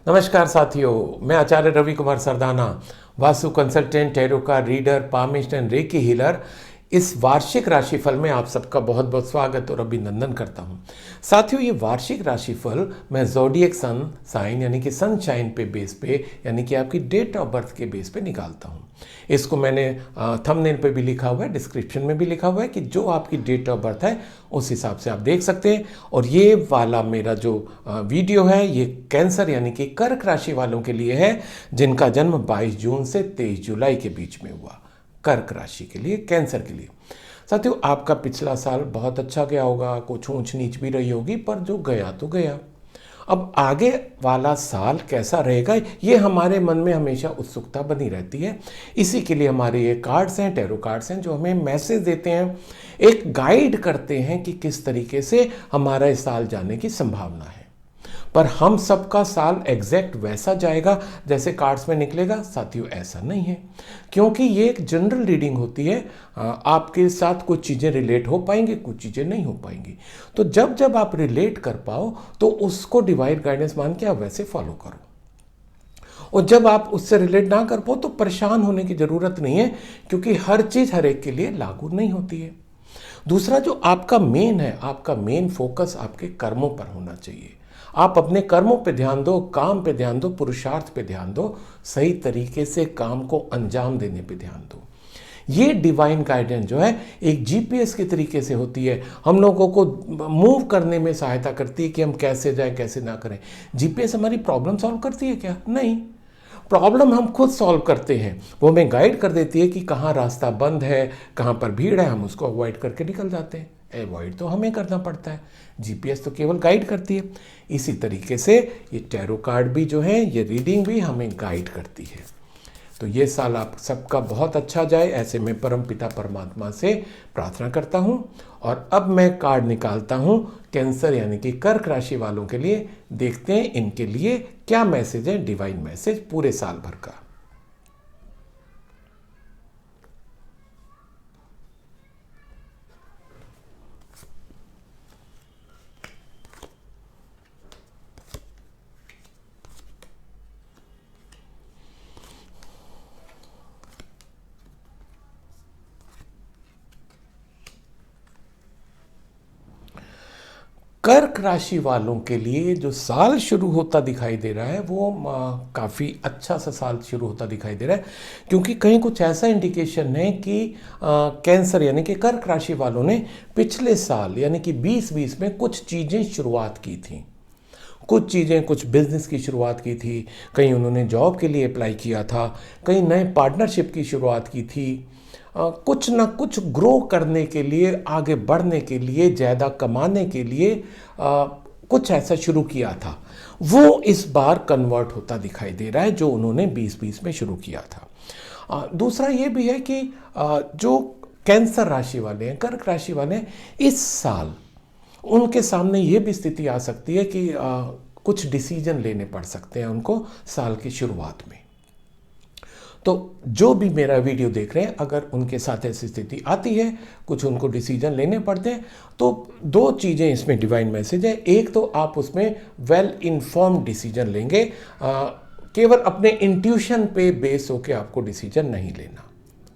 नमस्कार साथियों, मैं Acharya Ravi Kumar Sardana, vastu consultant, tarot card reader, palmist and reiki healer. इस वार्षिक राशिफल में आप सबका बहुत बहुत स्वागत और अभिनंदन करता हूं। साथियों, ये वार्षिक राशिफल मैं ज़ोडिएक सन साइन यानी कि सनशाइन पे बेस पे यानी कि आपकी डेट ऑफ बर्थ के बेस पे निकालता हूं। इसको मैंने थंबनेल पे भी लिखा हुआ है, डिस्क्रिप्शन में भी लिखा हुआ है कि जो आपकी डेट ऑफ बर्थ है उस हिसाब से आप देख सकते हैं। और ये वाला मेरा जो वीडियो है ये कैंसर यानी कि कर्क राशि वालों के लिए है, जिनका जन्म 22 जून से 23 जुलाई के बीच में हुआ। कर्क राशि के लिए, कैंसर के लिए। साथियों, आपका पिछला साल बहुत अच्छा गया होगा, कुछ ऊंच नीच भी रही होगी, पर जो गया तो गया। अब आगे वाला साल कैसा रहेगा, ये हमारे मन में हमेशा उत्सुकता बनी रहती है। इसी के लिए हमारे ये कार्ड्स हैं, टैरो कार्ड्स हैं, जो हमें मैसेज देते हैं, एक गाइड करते हैं कि किस तरीके से हमारा इस साल जाने की संभावना है। पर हम सबका साल एग्जैक्ट वैसा जाएगा जैसे कार्ड्स में निकलेगा, साथियों ऐसा नहीं है, क्योंकि ये एक जनरल रीडिंग होती है। आपके साथ कुछ चीज़ें रिलेट हो पाएंगी, कुछ चीज़ें नहीं हो पाएंगी। तो जब जब आप रिलेट कर पाओ तो उसको डिवाइन गाइडेंस मान के आप वैसे फॉलो करो, और जब आप उससे रिलेट ना कर पाओ तो परेशान होने की ज़रूरत नहीं है, क्योंकि हर चीज़ हर एक के लिए लागू नहीं होती है। दूसरा, जो आपका मेन है, आपका मेन फोकस आपके कर्मों पर होना चाहिए। आप अपने कर्मों पे ध्यान दो, काम पे ध्यान दो, पुरुषार्थ पे ध्यान दो, सही तरीके से काम को अंजाम देने पे ध्यान दो। ये डिवाइन गाइडेंस जो है एक जीपीएस के तरीके से होती है, हम लोगों को मूव करने में सहायता करती है कि हम कैसे जाएं कैसे ना करें। जीपीएस हमारी प्रॉब्लम सॉल्व करती है क्या? नहीं, प्रॉब्लम हम खुद सॉल्व करते हैं। वो हमें गाइड कर देती है कि कहाँ रास्ता बंद है, कहाँ पर भीड़ है, हम उसको अवॉइड करके निकल जाते हैं। अवॉइड तो हमें करना पड़ता है, जीपीएस तो केवल गाइड करती है। इसी तरीके से ये टैरो कार्ड भी जो है, ये रीडिंग भी हमें गाइड करती है। तो ये साल आप सबका बहुत अच्छा जाए, ऐसे मैं परम पिता परमात्मा से प्रार्थना करता हूँ। और अब मैं कार्ड निकालता हूँ कैंसर यानी कि कर्क राशि वालों के लिए। देखते हैं इनके लिए क्या मैसेज है, डिवाइन मैसेज पूरे साल भर का। कर्क राशि वालों के लिए जो साल शुरू होता दिखाई दे रहा है वो काफ़ी अच्छा सा साल शुरू होता दिखाई दे रहा है, क्योंकि कहीं कुछ ऐसा इंडिकेशन है कि कैंसर यानी कि कर्क राशि वालों ने पिछले साल यानी कि 2020 में कुछ चीज़ें शुरुआत की थी। कुछ चीज़ें, कुछ बिजनेस की शुरुआत की थी, कहीं उन्होंने जॉब के लिए अप्लाई किया था, कहीं नए पार्टनरशिप की शुरुआत की थी, कुछ ना कुछ ग्रो करने के लिए, आगे बढ़ने के लिए, ज़्यादा कमाने के लिए कुछ ऐसा शुरू किया था। वो इस बार कन्वर्ट होता दिखाई दे रहा है जो उन्होंने 2020 में शुरू किया था। दूसरा ये भी है कि जो कैंसर राशि वाले हैं, कर्क राशि वाले हैं, इस साल उनके सामने ये भी स्थिति आ सकती है कि कुछ डिसीजन लेने पड़ सकते हैं उनको साल की शुरुआत में। तो जो भी मेरा वीडियो देख रहे हैं, अगर उनके साथ ऐसी स्थिति आती है, कुछ उनको डिसीजन लेने पड़ते हैं, तो दो चीज़ें इसमें डिवाइन मैसेज है। एक तो आप उसमें वेल इन्फॉर्म्ड डिसीजन लेंगे, केवल अपने इंट्यूशन पे बेस होकर आपको डिसीजन नहीं लेना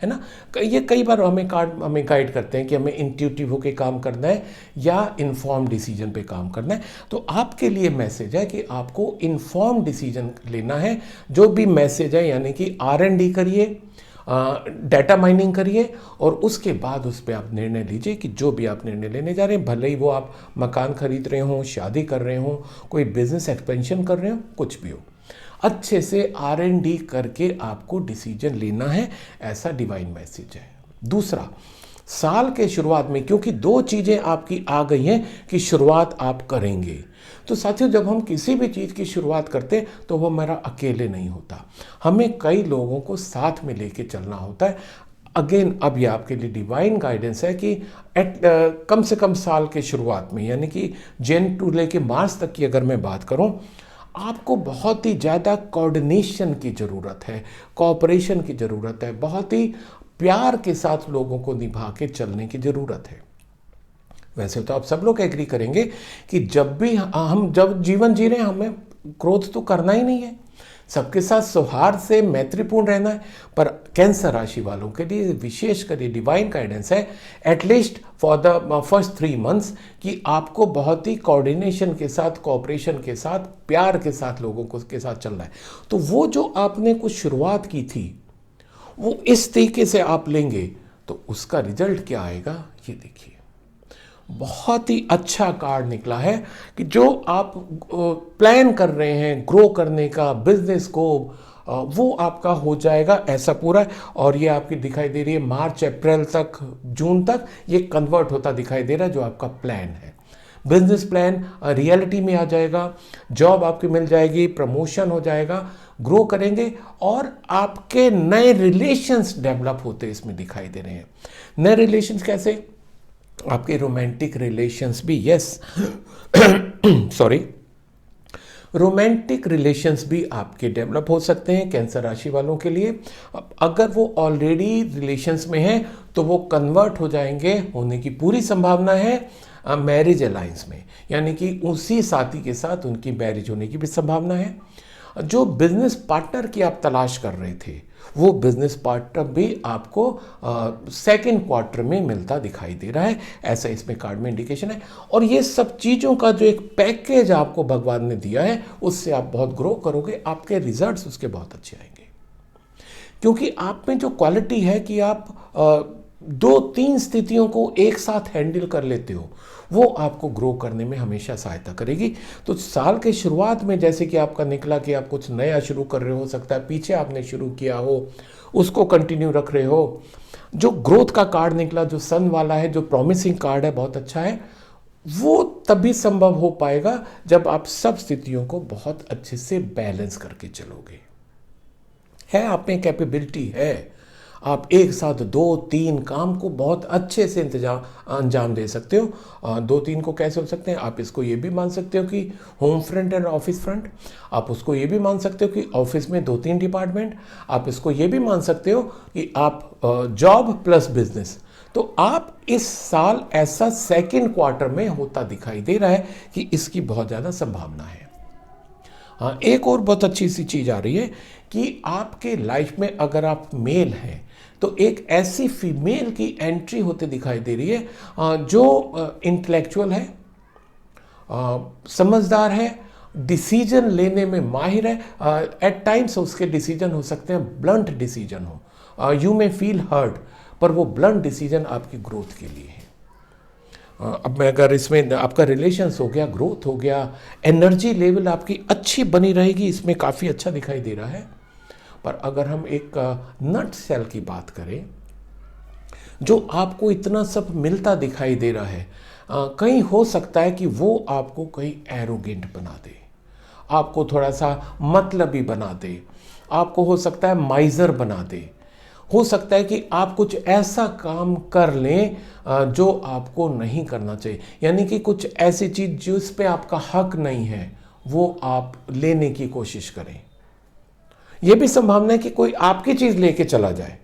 है ना। ये कई बार हमें गाइड करते हैं कि हमें इंट्यूटिव होकर काम करना है या इन्फॉर्म डिसीजन पे काम करना है। तो आपके लिए मैसेज है कि आपको इन्फॉर्म डिसीजन लेना है। जो भी मैसेज है यानी कि R&D करिए, डाटा माइनिंग करिए, और उसके बाद उस पर आप निर्णय लीजिए कि जो भी आप निर्णय लेने जा रहे हैं, भले ही वो आप मकान खरीद रहे हों, शादी कर रहे हों, कोई बिजनेस एक्सपेंशन कर रहे हो, कुछ भी हो, अच्छे से R&D करके आपको डिसीजन लेना है, ऐसा डिवाइन मैसेज है। दूसरा, साल के शुरुआत में क्योंकि दो चीज़ें आपकी आ गई हैं कि शुरुआत आप करेंगे, तो साथियों जब हम किसी भी चीज़ की शुरुआत करते हैं तो वो हमारा अकेले नहीं होता, हमें कई लोगों को साथ में लेके चलना होता है। अगेन, अब ये आपके लिए डिवाइन गाइडेंस है कि कम से कम साल के शुरुआत में यानी कि जन टू लेके मार्च तक की अगर मैं बात करूं, आपको बहुत ही ज़्यादा कोऑर्डिनेशन की ज़रूरत है, कोऑपरेशन की ज़रूरत है, बहुत ही प्यार के साथ लोगों को निभा के चलने की ज़रूरत है। वैसे तो आप सब लोग एग्री करेंगे कि जब भी हम जब जीवन जी रहे हैं, हमें क्रोध तो करना ही नहीं है, सबके साथ सौहार्द से मैत्रीपूर्ण रहना है। पर कैंसर राशि वालों के लिए विशेषकर ये डिवाइन गाइडेंस है, at least for the first 3 months, कि आपको बहुत ही कोऑर्डिनेशन के साथ, कोऑपरेशन के साथ, प्यार के साथ लोगों को के साथ चलना है। तो वो जो आपने कुछ शुरुआत की थी वो इस तरीके से आप लेंगे तो उसका रिजल्ट क्या आएगा ये देखिए। बहुत ही अच्छा कार्ड निकला है कि जो आप प्लान कर रहे हैं ग्रो करने का बिजनेस को, वो आपका हो जाएगा ऐसा पूरा। और ये आपकी दिखाई दे रही है मार्च अप्रैल तक, जून तक ये कन्वर्ट होता दिखाई दे रहा है। जो आपका प्लान है, बिजनेस प्लान रियलिटी में आ जाएगा, जॉब आपकी मिल जाएगी, प्रमोशन हो जाएगा, ग्रो करेंगे और आपके नए रिलेशंस डेवलप होते इसमें दिखाई दे रहे हैं। नए रिलेशंस कैसे? आपके रोमांटिक रिलेशंस भी, यस सॉरी, रोमांटिक रिलेशंस भी आपके डेवलप हो सकते हैं कैंसर राशि वालों के लिए। अगर वो ऑलरेडी रिलेशंस में हैं तो वो कन्वर्ट हो जाएंगे, होने की पूरी संभावना है मैरिज अलायंस में, यानी कि उसी साथी के साथ उनकी मैरिज होने की भी संभावना है। जो बिजनेस पार्टनर की आप तलाश कर रहे थे वो बिजनेस पार्टनर भी आपको सेकंड क्वार्टर में मिलता दिखाई दे रहा है, ऐसा इसमें कार्ड में इंडिकेशन है। और ये सब चीज़ों का जो एक पैकेज आपको भगवान ने दिया है उससे आप बहुत ग्रो करोगे, आपके रिजल्ट्स उसके बहुत अच्छे आएंगे। क्योंकि आप में जो क्वालिटी है कि आप 2-3 स्थितियों को एक साथ हैंडल कर लेते हो, वो आपको ग्रो करने में हमेशा सहायता करेगी। तो साल के शुरुआत में जैसे कि आपका निकला कि आप कुछ नया शुरू कर रहे हो सकता है पीछे आपने शुरू किया हो उसको कंटिन्यू रख रहे हो। जो ग्रोथ का कार्ड निकला, जो सन वाला है, जो प्रॉमिसिंग कार्ड है, बहुत अच्छा है। वो तभी संभव हो पाएगा जब आप सब स्थितियों को बहुत अच्छे से बैलेंस करके चलोगे। है आप में कैपेबिलिटी है, आप एक साथ 2-3 काम को बहुत अच्छे से अंजाम दे सकते हो। 2-3 को कैसे हो सकते हैं? आप इसको ये भी मान सकते हो कि home front end office front, आप उसको ये भी मान सकते हो कि ऑफिस में 2-3 डिपार्टमेंट, आप इसको ये भी मान सकते हो कि आप जॉब प्लस बिजनेस। तो आप इस साल ऐसा सेकेंड क्वार्टर में होता दिखाई दे रहा है कि इसकी बहुत ज़्यादा संभावना है। हाँ, एक और बहुत अच्छी सी चीज़ आ रही है कि आपके लाइफ में अगर आप मेल हैं तो एक ऐसी फीमेल की एंट्री होते दिखाई दे रही है जो इंटेलेक्चुअल है, समझदार है, डिसीजन लेने में माहिर है। एट टाइम्स उसके डिसीजन हो सकते हैं ब्लंट डिसीजन हो, यू मे फील हर्ट, पर वो ब्लंट डिसीजन आपकी ग्रोथ के लिए है। अब मैं अगर इसमें आपका रिलेशंस हो गया, ग्रोथ हो गया, एनर्जी लेवल आपकी अच्छी बनी रहेगी, इसमें काफ़ी अच्छा दिखाई दे रहा है। पर अगर हम एक नट सेल की बात करें, जो आपको इतना सब मिलता दिखाई दे रहा है, कहीं हो सकता है कि वो आपको कहीं एरोगेंट बना दे, आपको थोड़ा सा मतलबी बना दे, आपको हो सकता है माइजर बना दे। हो सकता है कि आप कुछ ऐसा काम कर लें जो आपको नहीं करना चाहिए, यानी कि कुछ ऐसी चीज़ जिस पे आपका हक नहीं है वो आप लेने की कोशिश करें। यह भी संभावना है कि कोई आपकी चीज़ लेके चला जाए,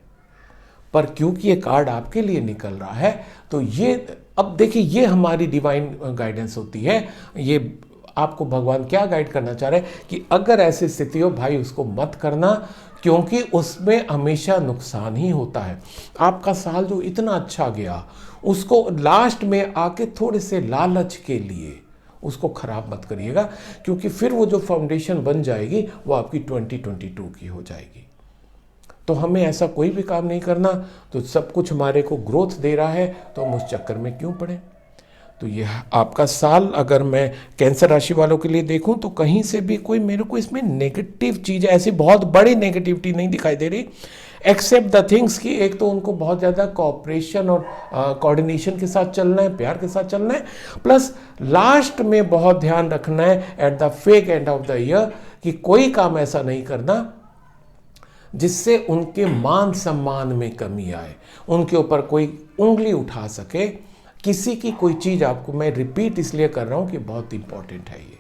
पर क्योंकि ये कार्ड आपके लिए निकल रहा है तो ये, अब देखिए, ये हमारी डिवाइन गाइडेंस होती है। ये आपको भगवान क्या गाइड करना चाह रहे हैं कि अगर ऐसी स्थिति हो भाई उसको मत करना, क्योंकि उसमें हमेशा नुकसान ही होता है। आपका साल जो इतना अच्छा गया उसको लास्ट में आके थोड़े से लालच के लिए उसको खराब मत करिएगा, क्योंकि फिर वो जो फाउंडेशन बन जाएगी वो आपकी 2022 की हो जाएगी। तो हमें ऐसा कोई भी काम नहीं करना, तो सब कुछ हमारे को ग्रोथ दे रहा है तो हम उस चक्कर में क्यों पड़े। तो यह आपका साल अगर मैं कैंसर राशि वालों के लिए देखूं तो कहीं से भी कोई मेरे को इसमें नेगेटिव चीज़, ऐसी बहुत बड़ी नेगेटिविटी नहीं दिखाई दे रही, एक्सेप्ट द थिंग्स कि एक तो उनको बहुत ज़्यादा कोऑपरेशन और कोऑर्डिनेशन के साथ चलना है, प्यार के साथ चलना है, प्लस लास्ट में बहुत ध्यान रखना है at the fake end of the year कि कोई काम ऐसा नहीं करना जिससे उनके मान सम्मान में कमी आए, उनके ऊपर कोई उंगली उठा सके, किसी की कोई चीज़ आपको, मैं रिपीट इसलिए कर रहा हूँ कि बहुत इंपॉर्टेंट है ये,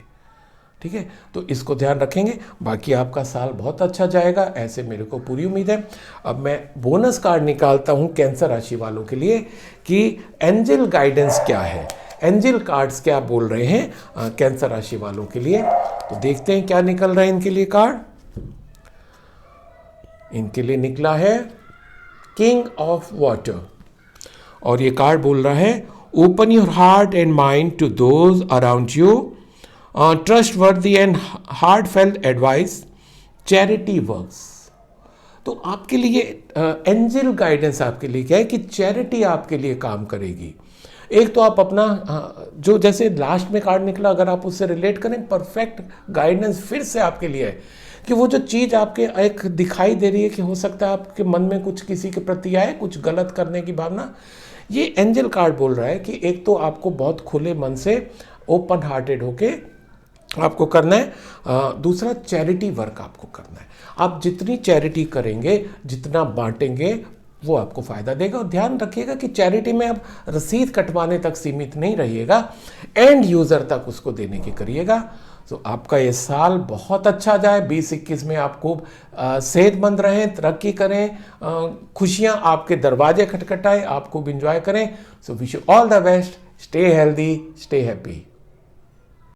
ठीक है। तो इसको ध्यान रखेंगे, बाकी आपका साल बहुत अच्छा जाएगा, ऐसे मेरे को पूरी उम्मीद है। अब मैं बोनस कार्ड निकालता हूँ कैंसर राशि वालों के लिए कि एंजल गाइडेंस क्या है। एंजल कार्ड्स क्या बोल रहे हैं कैंसर राशि वालों के लिए। तो देखते हैं क्या निकल रहा है इनके लिए कार्ड। इनके लिए निकला है किंग ऑफ वाटर, और ये कार्ड बोल रहा है open your heart and mind to those around you, trustworthy and heartfelt advice, charity works. तो आपके लिए एंजल गाइडेंस आपके लिए क्या है कि चैरिटी आपके लिए काम करेगी। एक तो आप अपना जो जैसे लास्ट में कार्ड निकला, अगर आप उससे रिलेट करें, परफेक्ट गाइडेंस फिर से आपके लिए है कि वो जो चीज़ आपके एक दिखाई दे रही है कि हो सकता है आपके मन में कुछ किसी के प्रति आए, कुछ गलत करने की भावना, ये एंजल कार्ड बोल रहा है कि एक तो आपको बहुत खुले मन से ओपन हार्टेड होके आपको करना है, दूसरा चैरिटी वर्क आपको करना है। आप जितनी चैरिटी करेंगे, जितना बांटेंगे, वो आपको फ़ायदा देगा। और ध्यान रखिएगा कि चैरिटी में आप रसीद कटवाने तक सीमित नहीं रहिएगा, एंड यूज़र तक उसको देने की करिएगा। तो आपका ये साल बहुत अच्छा जाए। 2021 में आप खूब सेहतमंद रहें, तरक्की करें, खुशियाँ आपके दरवाजे खटखटाए, आप खूब इंजॉय करें। So wish you all the best, stay healthy, stay happy.